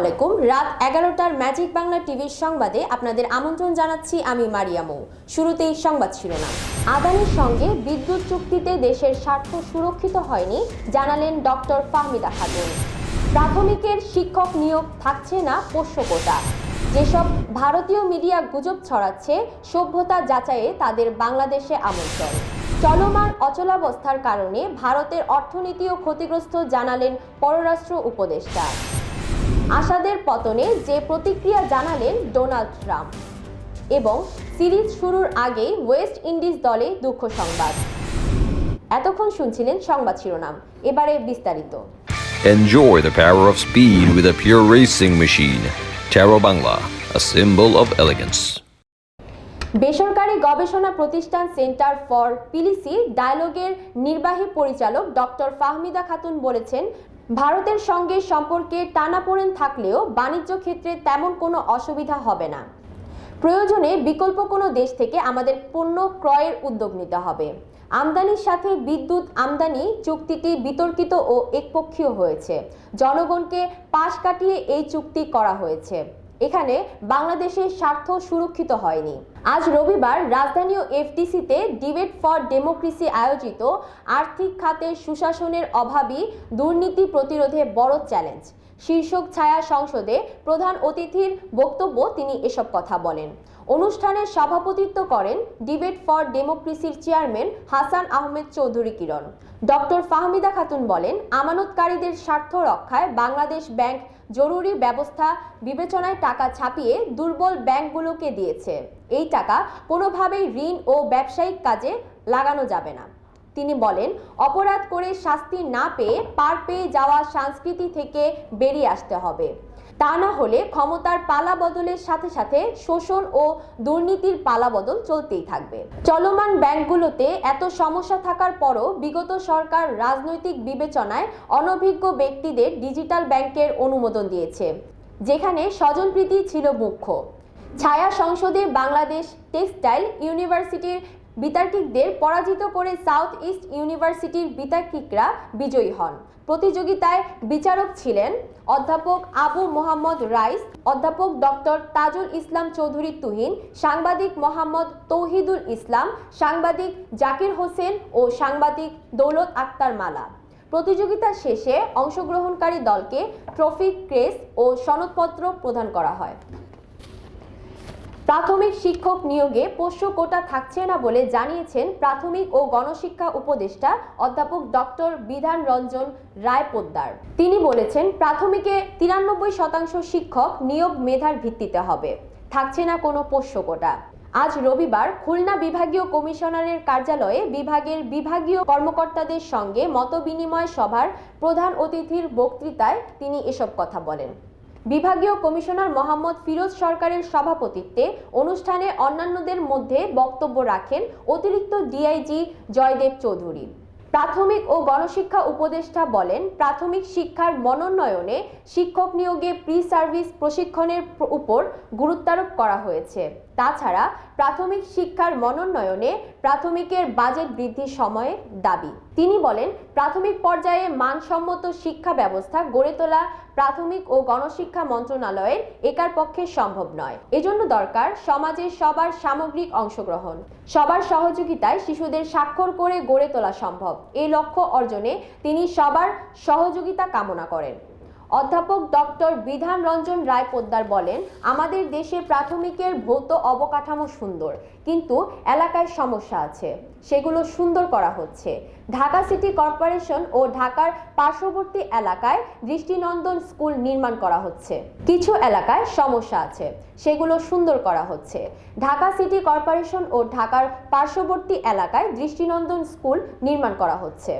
আলাইকুম। রাত 11টার ম্যাজিক বাংলা টিভির সংবাদে আপনাদের আমন্ত্রণ জানাচ্ছি আমি মারিয়ামু। শুরুতেই সংবাদ শিরোনাম। আদানির সঙ্গে বিদ্যুৎ চুক্তিতে দেশের স্বার্থ সুরক্ষিত হয়নি, জানালেন ডক্টর ফাহমিদা খাতুন। প্রাথমিকের শিক্ষক নিয়োগ থাকছে না পোষ্য কোটা। যেসব ভারতীয় মিডিয়া গুজব ছড়াচ্ছে, সভ্যতা যাচাইয়ে তাদের বাংলাদেশে আমন্ত্রণ। চলমান অচলাবস্থার কারণে ভারতের অর্থনীতিও ক্ষতিগ্রস্ত, জানালেন পররাষ্ট্র উপদেষ্টা। আসাদের পতনে যে প্রতিক্রিয়া জানালেন ডোনাল্ড ট্রাম্প। এবং সিরিজ শুরুর আগেই ওয়েস্ট ইন্ডিজ দলে দুঃখ সংবাদ। এতক্ষণ শুনছিলেন সংবাদ শিরোনাম, এবারে বিস্তারিত। Enjoy the power of speed with a pure racing machine. Taro Bangla, a symbol of elegance. বেসরকারি গবেষণা প্রতিষ্ঠান সেন্টার ফর পিলিসি ডায়ালগের নির্বাহী পরিচালক ডক্টর ফাহমিদা খাতুন বলেছেন, ভারতের সঙ্গে সম্পর্কে টানাপোড়েন থাকলেও বাণিজ্য ক্ষেত্রে তেমন কোনো অসুবিধা হবে না। প্রয়োজনে বিকল্প কোনো দেশ থেকে আমাদের পণ্য ক্রয়ের উদ্যোগ নিতে হবে। আমদানির সাথে বিদ্যুৎ আমদানি চুক্তিটি বিতর্কিত ও একপক্ষীয় হয়েছে। জনগণকে পাশ কাটিয়ে এই চুক্তি করা হয়েছে। এখানে বাংলাদেশের স্বার্থ সুরক্ষিত হয়নি। আজ রবিবার রাজধানী ও এফডিসিতে ডিবেট ফর ডেমোক্রেসি আয়োজিত আর্থিক খাতের সুশাসনের অভাবই দুর্নীতি প্রতিরোধে বড় চ্যালেঞ্জ শীর্ষক ছায়া সংসদে প্রধান অতিথির বক্তব্য তিনি এসব কথা বলেন। অনুষ্ঠানে সভাপতিত্ব করেন ডিবেট ফর ডেমোক্রেসির চেয়ারম্যান হাসান আহমেদ চৌধুরী কিরণ। ডক্টর ফাহমিদা খাতুন বলেন, আমানতকারীদের স্বার্থ রক্ষায় বাংলাদেশ ব্যাংক জরুরি ব্যবস্থা বিবেচনায় টাকা ছাপিয়ে দুর্বল ব্যাংকগুলোকে দিয়েছে। এই টাকা কোনোভাবেই ঋণ ও ব্যবসায়িক কাজে লাগানো যাবে না। তিনি বলেন, অপরাধ করে শাস্তি না পেয়ে পার পেয়ে যাওয়া সংস্কৃতি থেকে বেরিয়ে আসতে হবে। তা না হলে ক্ষমতার পালা বদলের সাথে সাথে শোষণ ও দুর্নীতির পালা বদল চলতেই থাকবে। চলমান ব্যাংকগুলোতে এত সমস্যা থাকার পরও বিগত সরকার রাজনৈতিক বিবেচনায় অনভিজ্ঞ ব্যক্তিদের ডিজিটাল ব্যাংকের অনুমোদন দিয়েছে, যেখানে স্বজনপ্রীতি ছিল মুখ্য। ছায়া সংসদে বাংলাদেশ টেক্সটাইল ইউনিভার্সিটির বিতার্কিকদের পরাজিত করে সাউথ ইস্ট ইউনিভার্সিটির বিতার্কিকরা বিজয়ী হন। প্রতিযোগিতায় বিচারক ছিলেন অধ্যাপক আবু মোহাম্মদ রাইস, অধ্যাপক ডক্টর তাজুল ইসলাম চৌধুরী তুহিন, সাংবাদিক মোহাম্মদ তৌহিদুল ইসলাম, সাংবাদিক জাকির হোসেন ও সাংবাদিক দৌলত আক্তার মালা। প্রতিযোগিতা শেষে অংশগ্রহণকারী দলকে ট্রফি, ক্রেস ও সনদপত্র প্রদান করা হয়। প্রাথমিক শিক্ষক নিয়োগে পোষ্য কোটা থাকছে না বলে জানিয়েছেন প্রাথমিক ও গণশিক্ষা উপদেষ্টা অধ্যাপক ডক্টর বিধান রঞ্জন রায় পোদ্দার। তিনি বলেছেন, প্রাথমিকে 93% শিক্ষক নিয়োগ মেধার ভিত্তিতে হবে, থাকছে না কোনো পোষ্য কোটা। আজ রবিবার খুলনা বিভাগীয় কমিশনারের কার্যালয়ে বিভাগের বিভাগীয় কর্মকর্তাদের সঙ্গে মতবিনিময় সভার প্রধান অতিথির বক্তৃতায় তিনি এসব কথা বলেন। বিভাগীয় কমিশনার মোহাম্মদ ফিরোজ সরকারের সভাপতিত্বে অনুষ্ঠানে অন্যান্যদের মধ্যে বক্তব্য রাখেন অতিরিক্ত ডিআইজি জয়দেব চৌধুরী। প্রাথমিক ও গণশিক্ষা উপদেষ্টা বলেন, প্রাথমিক শিক্ষার মনোন্নয়নে শিক্ষক নিয়োগে প্রি সার্ভিস প্রশিক্ষণের উপর গুরুত্বারোপ করা হয়েছে। তাছাড়া প্রাথমিক শিক্ষার মনোন্নয়নে প্রাথমিকের বাজেট বৃদ্ধির সময়ের দাবি। তিনি বলেন, প্রাথমিক পর্যায়ে মানসম্মত শিক্ষা ব্যবস্থা গড়ে তোলা প্রাথমিক ও গণশিক্ষা মন্ত্রণালয়ের একার পক্ষে সম্ভব নয়। এজন্য দরকার সমাজের সবার সামগ্রিক অংশগ্রহণ। সবার সহযোগিতায় শিশুদের স্বাক্ষর করে গড়ে তোলা সম্ভব। এই লক্ষ্য অর্জনে তিনি সবার সহযোগিতা কামনা করেন। অধ্যাপক ডক্টর বিধান রঞ্জন রায় পোদ্দার বলেন, আমাদের দেশে প্রাথমিকের ভৌত অবকাঠামো সুন্দর, কিন্তু এলাকায় সমস্যা আছে, সেগুলো সুন্দর করা হচ্ছে। ঢাকা সিটি কর্পোরেশন ও ঢাকার পার্শ্ববর্তী এলাকায় দৃষ্টিনন্দন স্কুল নির্মাণ করা হচ্ছে। কিছু এলাকায় সমস্যা আছে, সেগুলো সুন্দর করা হচ্ছে। ঢাকা সিটি কর্পোরেশন ও ঢাকার পার্শ্ববর্তী এলাকায় দৃষ্টিনন্দন স্কুল নির্মাণ করা হচ্ছে।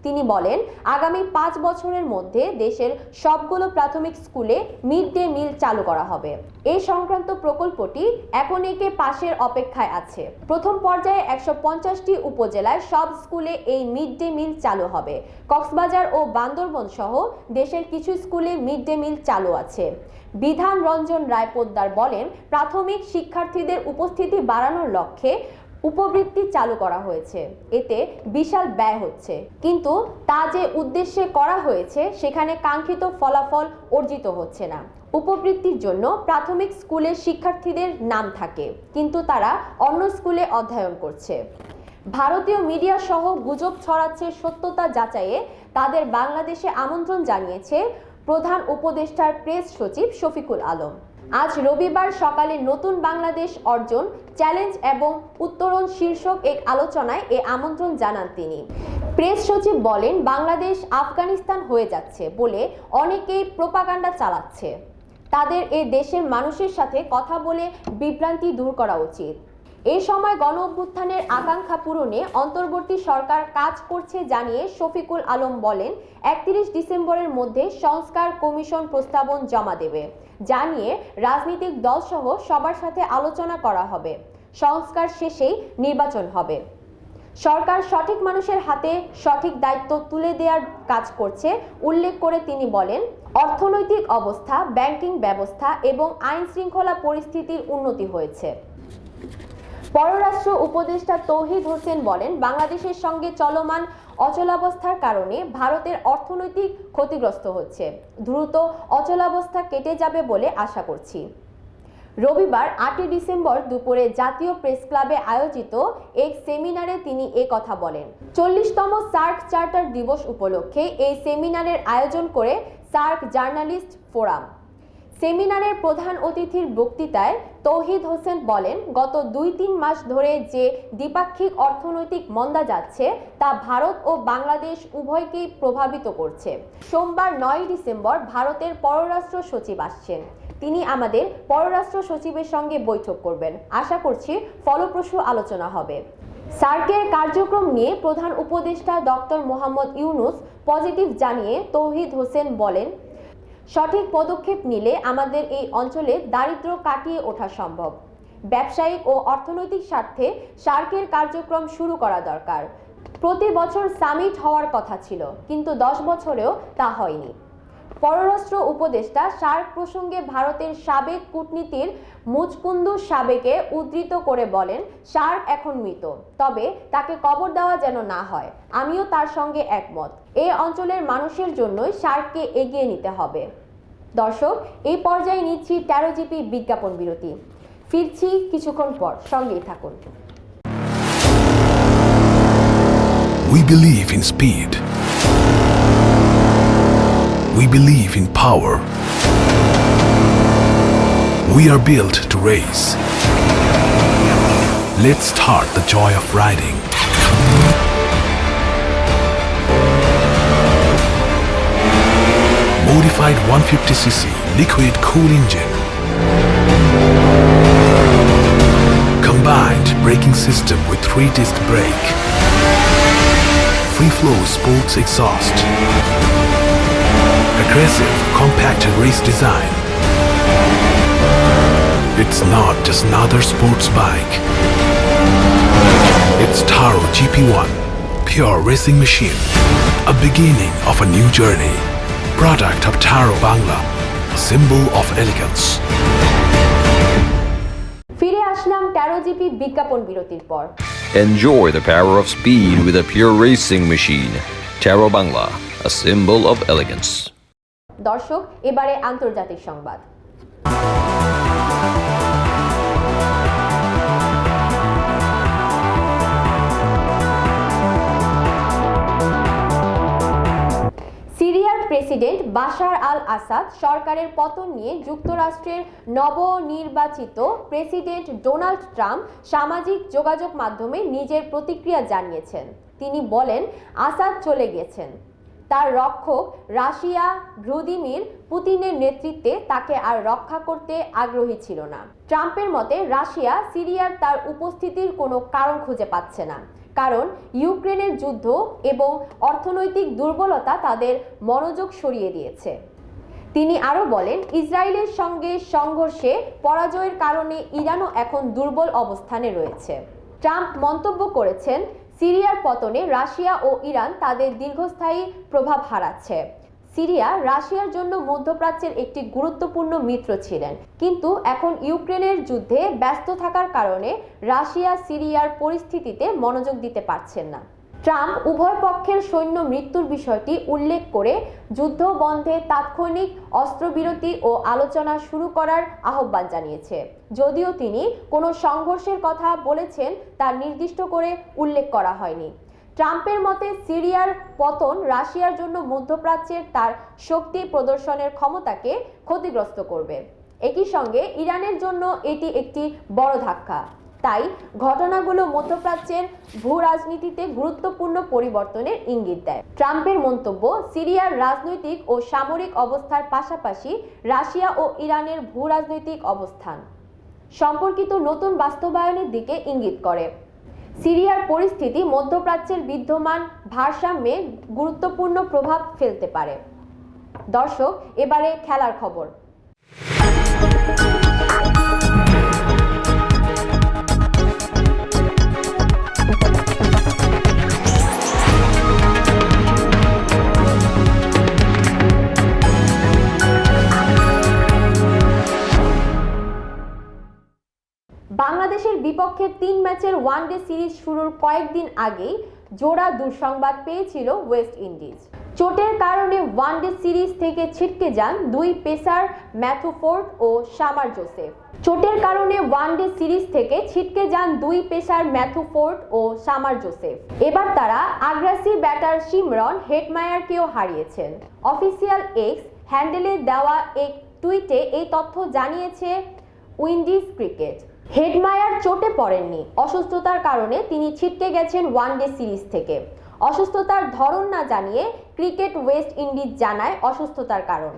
তিনি বলেন, আগামী 5 বছরের মধ্যে দেশের সবগুলো প্রাথমিক স্কুলে মিড ডে মিল চালু করা হবে। এই সংক্রান্ত প্রকল্পটি এখন একে পাশের অপেক্ষায় আছে। প্রথম পর্যায়ে 150টি উপজেলায় সব স্কুলে এই মিড ডে মিল চালু হবে। কক্সবাজার ও বান্দরবন সহ দেশের কিছু স্কুলে মিড ডে মিল চালু আছে। বিধান রঞ্জন রায় পোদ্দার বলেন, প্রাথমিক শিক্ষার্থীদের উপস্থিতি বাড়ানোর লক্ষ্যে উপবৃত্তি চালু করা হয়েছে। এতে বিশাল ব্যয় হচ্ছে, কিন্তু তা যে উদ্দেশ্যে করা হয়েছে সেখানে কাঙ্ক্ষিত ফলাফল অর্জিত হচ্ছে না। উপবৃত্তির জন্য প্রাথমিক স্কুলের শিক্ষার্থীদের নাম থাকে, কিন্তু তারা অন্য স্কুলে অধ্যয়ন করছে। ভারতীয় মিডিয়া সহ গুজব ছড়াচ্ছে সত্যতা যাচাইয়ে তাদের বাংলাদেশে আমন্ত্রণ জানিয়েছে প্রধান উপদেষ্টার প্রেস সচিব শফিকুল আলম। আজ রবিবার সকালে নতুন বাংলাদেশ অর্জন, চ্যালেঞ্জ এবং উত্তরণ শীর্ষক এক আলোচনায় এ আমন্ত্রণ জানান তিনি। প্রেস সচিব বলেন, বাংলাদেশ আফগানিস্তান হয়ে যাচ্ছে বলে অনেকেই প্রোপাগান্ডা চালাচ্ছে। তাদের এ দেশের মানুষের সাথে কথা বলে বিভ্রান্তি দূর করা উচিত। এই সময় গণ অভ্যুত্থানের আকাঙ্ক্ষা পূরণে অন্তর্বর্তী সরকার কাজ করছে জানিয়ে শফিকুল আলম বলেন, 31 ডিসেম্বরের মধ্যে সংস্কার কমিশন প্রস্তাবন জমা দেবে, যা নিয়ে রাজনৈতিক দলসহ সবার সাথে আলোচনা করা হবে। সংস্কার শেষেই নির্বাচন হবে। সরকার সঠিক মানুষের হাতে সঠিক দায়িত্ব তুলে দেওয়ার কাজ করছে উল্লেখ করে তিনি বলেন, অর্থনৈতিক অবস্থা, ব্যাংকিং ব্যবস্থা এবং আইন শৃঙ্খলা পরিস্থিতির উন্নতি হয়েছে। পররাষ্ট্র উপদেষ্টা তৌহিদ হোসেন বলেন, বাংলাদেশের সঙ্গে চলমান অচলাবস্থার কারণে ভারতের অর্থনৈতিক ক্ষতিগ্রস্ত হচ্ছে। দ্রুত অচলাবস্থা কেটে যাবে বলে আশা করছি। রবিবার 8 ডিসেম্বর দুপুরে জাতীয় প্রেস ক্লাবে আয়োজিত এক সেমিনারে তিনি কথা বলেন। 40তম সার্ক চার্টার দিবস উপলক্ষে এই সেমিনারের আয়োজন করে সার্ক জার্নালিস্ট ফোরাম। সেমিনারের প্রধান অতিথির বক্তৃতায় তৌহিদ হোসেন বলেন, গত 2-3 মাস ধরে যে দ্বিপাক্ষিক অর্থনৈতিক মন্দা যাচ্ছে তা ভারত ও বাংলাদেশ উভয়কেই প্রভাবিত করছে। সোমবার 9 ডিসেম্বর ভারতের পররাষ্ট্র সচিব আসছেন। তিনি আমাদের পররাষ্ট্র সচিবের সঙ্গে বৈঠক করবেন। আশা করছি ফলপ্রসূ আলোচনা হবে। সার্কের কার্যক্রম নিয়ে প্রধান উপদেষ্টা ডক্টর মোহাম্মদ ইউনুস পজিটিভ জানিয়ে তৌহিদ হোসেন বলেন, সঠিক পদক্ষেপ নিলে আমাদের এই অঞ্চলে দারিদ্র্য কাটিয়ে ওঠা সম্ভব। ব্যবসায়িক ও অর্থনৈতিক স্বার্থে সার্কের কার্যক্রম শুরু করা দরকার। প্রতি বছর সামিট হওয়ার কথা ছিল, কিন্তু 10 বছরেও তা হয়নি। পররাষ্ট্র উপদেষ্টা সার্ক প্রসঙ্গে ভারতের সাবেক কূটনীতির মুচকুন্দু সাবেকে উদ্ধৃত করে বলেন, সার্ক এখন মৃত, তবে তাকে কবর দেওয়া যেন না হয়। আমিও তার সঙ্গে একমত। এই অঞ্চলের মানুষের জন্যই সার্ককে এগিয়ে নিতে হবে। দর্শক, এই পর্যায়ে নিচ্ছি 13 জিপি বিজ্ঞাপন বিরতি। ফিরছি কিছুক্ষণ পর, সঙ্গেই থাকুন। We believe in speed. We believe in power. We are built to race. Let's start the joy of riding. Modified 150cc liquid cool engine. Combined braking system with 3-disc brake. Free flow sports exhaust. Aggressive, compacted race design. It's not just another sports bike. It's Taro GP1, pure racing machine. A beginning of a new journey. Product of Taro Bangla, a symbol of elegance. ফিরে আসলাম 13 GP বিজ্ঞাপন বিরতির পর। Enjoy the power of speed with a pure racing machine. Taro Bangla, a symbol of elegance. দর্শক, এবারে আন্তর্জাতিক সংবাদ। সিরিয়ার president Bashar আল আসাদ সরকারের পতন নিয়ে যুক্তরাষ্ট্রের নবনির্বাচিত প্রেসিডেন্ট ডোনাল্ড ট্রাম্প সামাজিক যোগাযোগ মাধ্যমে নিজের প্রতিক্রিয়া জানিয়েছেন। তিনি বলেন, আসাদ চলে গেছেন। তার রক্ষক রাশিয়া ভ্লাদিমির পুতিনের নেতৃত্বে তাকে আর রক্ষা করতে আগ্রহী ছিল না। ট্রাম্পের মতে রাশিয়া সিরিয়ার তার উপস্থিতির কোনো কারণ খুঁজে পাচ্ছে না, কারণ ইউক্রেনের যুদ্ধ এবং অর্থনৈতিক দুর্বলতা তাদের মনোযোগ সরিয়ে দিয়েছে। তিনি আরও বলেন, ইসরায়েলের সঙ্গে সংঘর্ষে পরাজয়ের কারণে ইরানও এখন দুর্বল অবস্থানে রয়েছে। ট্রাম্প মন্তব্য করেছেন, সিরিয়ার পতনে রাশিয়া ও ইরান তাদের দীর্ঘস্থায়ী প্রভাব হারাচ্ছে। সিরিয়া রাশিয়ার জন্য মধ্যপ্রাচ্যের একটি গুরুত্বপূর্ণ মিত্র ছিলেন, কিন্তু এখন ইউক্রেনের যুদ্ধে ব্যস্ত থাকার কারণে রাশিয়া সিরিয়ার পরিস্থিতিতে মনোযোগ দিতে পারছেন না। ট্রাম্প উভয় পক্ষের সৈন্য মৃত্যুর বিষয়টি উল্লেখ করে যুদ্ধ বন্ধে তাৎক্ষণিক অস্ত্রবিরতি ও আলোচনা শুরু করার আহ্বান জানিয়েছে। যদিও তিনি কোনো সংঘর্ষের কথা বলেছেন তা নির্দিষ্ট করে উল্লেখ করা হয়নি। ট্রাম্পের মতে সিরিয়ার পতন রাশিয়ার জন্য মধ্যপ্রাচ্যের তার শক্তি প্রদর্শনের ক্ষমতাকে ক্ষতিগ্রস্ত করবে। একই সঙ্গে ইরানের জন্য এটি একটি বড় ধাক্কা। তাই ঘটনাগুলো মধ্যপ্রাচ্যের ভূরাজনীতিতে গুরুত্বপূর্ণ পরিবর্তনের ইঙ্গিত দেয়। ট্রাম্পের মন্তব্য সিরিয়ার রাজনৈতিক ও সামরিক অবস্থার পাশাপাশি রাশিয়া ও ইরানের ভূরাজনৈতিক অবস্থান সম্পর্কিত নতুন বাস্তবায়নের দিকে ইঙ্গিত করে। সিরিয়ার পরিস্থিতি মধ্যপ্রাচ্যের বিদ্যমান ভারসাম্যে গুরুত্বপূর্ণ প্রভাব ফেলতে পারে। দর্শক, এবারে খেলার খবর। বাংলাদেশের বিপক্ষে 3 ম্যাচের ওয়ানডে সিরিজ শুরুর কয়েকদিন আগেই জোড়া দুঃসংবাদ পেয়েছিল ওয়েস্ট ইন্ডিজ। চোটের কারণে ওয়ানডে সিরিজ থেকে ছিটকে যান দুই পেসার ম্যাথু ফোর্ড ও সামার জোসেফ। চোটের কারণে ওয়ানডে সিরিজ থেকে ছিটকে যান দুই পেসার ম্যাথু ফোর্ড ও সামার জোসেফ। এবার তারা আগ্রাসী ব্যাটার শিমরন হেটমায়ারকেও হারিয়েছেন। অফিসিয়াল এক্স হ্যান্ডেলে দেওয়া এক টুইটে এই তথ্য জানিয়েছে উইন্ডিজ ক্রিকেট। হেটমায়ার চোটে পড়েননি, অসুস্থতার কারণে তিনি ছিটকে গেছেন ওয়ানডে সিরিজ থেকে। অসুস্থতার ধরন না জানিয়ে ক্রিকেট ওয়েস্ট ইন্ডিজ জানায় অসুস্থতার কারণ।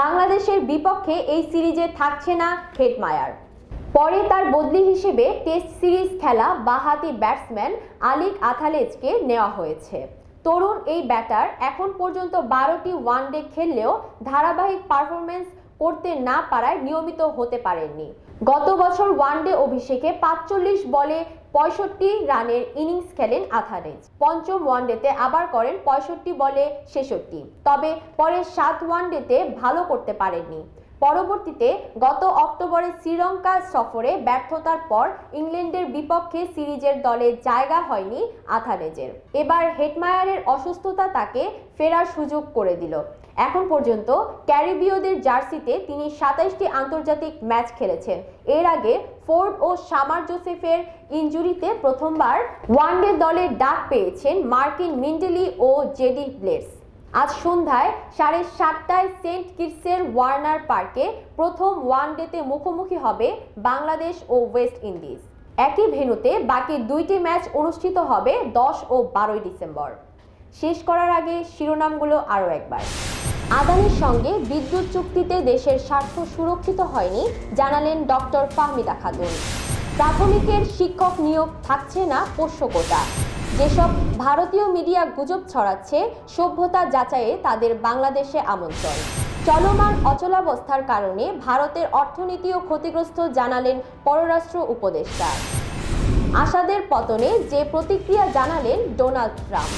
বাংলাদেশের বিপক্ষে এই সিরিজে থাকছে না হেটমায়ার। পরে তার বদলি হিসেবে টেস্ট সিরিজ খেলা বাঁহাতি ব্যাটসম্যান আলিক আথালেজকে নেওয়া হয়েছে। তরুণ এই ব্যাটার এখন পর্যন্ত 12টি ওয়ানডে খেললেও ধারাবাহিক পারফরমেন্স করতে না পারায় নিয়মিত হতে পারেননি। গত বছর ওয়ানডে অভিষেকে 45 বলে 65 রানের ইনিংস খেলেন আথালেজ। পঞ্চম ওয়ানডেতে আবার করেন 65 বলে 66, তবে পরে 7 ওয়ানডেতে ভালো করতে পারেননি। পরবর্তীতে গত অক্টোবরে শ্রীলঙ্কা সফরে ব্যর্থতার পর ইংল্যান্ডের বিপক্ষে সিরিজের দলে জায়গা হয়নি আথালেজের। এবার হেটমায়ারের অসুস্থতা তাকে ফেরার সুযোগ করে দিল। এখন পর্যন্ত ক্যারিবীয়দের জার্সিতে তিনি 27টি আন্তর্জাতিক ম্যাচ খেলেছেন। এর আগে ফোর্ড ও সামার জোসেফের ইনজুরিতে প্রথমবার ওয়ানডে দলে ডাক পেয়েছেন মার্কিন মিন্ডেলি ও জেডি ব্লেডস। আজ সন্ধ্যায় 7:30টায় সেন্ট কিটসের ওয়ার্নার পার্কে প্রথম ওয়ানডেতে মুখোমুখি হবে বাংলাদেশ ও ওয়েস্ট ইন্ডিজ। একই ভেন্যুতে বাকি 2টি ম্যাচ অনুষ্ঠিত হবে 10 ও 12 ডিসেম্বর। শেষ করার আগে শিরোনামগুলো আরও একবার। আদানির সঙ্গে বিদ্যুৎ চুক্তিতে দেশের স্বার্থ সুরক্ষিত হয়নি, জানালেন ডক্টর ফাহমিদা খাতুন। প্রাথমিকের শিক্ষক নিয়োগ থাকছে না পোষ্য কোটা। যেসব ভারতীয় মিডিয়া গুজব ছড়াচ্ছে, সভ্যতা যাচাইয়ে তাদের বাংলাদেশে আমন্ত্রণ। চলমান অচলাবস্থার কারণে ভারতের অর্থনীতিও ক্ষতিগ্রস্ত, জানালেন পররাষ্ট্র উপদেষ্টা। আসাদের পতনে যে প্রতিক্রিয়া জানালেন ডোনাল্ড ট্রাম্প।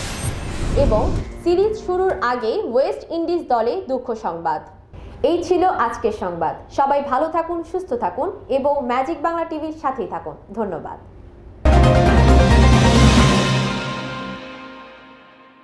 এবং সিরিজ শুরুর আগেই ওয়েস্ট ইন্ডিজ দলে দুঃখ সংবাদ। এই ছিল আজকের সংবাদ। সবাই ভালো থাকুন, সুস্থ থাকুন এবং ম্যাজিক বাংলা টিভির সাথেই থাকুন। ধন্যবাদ।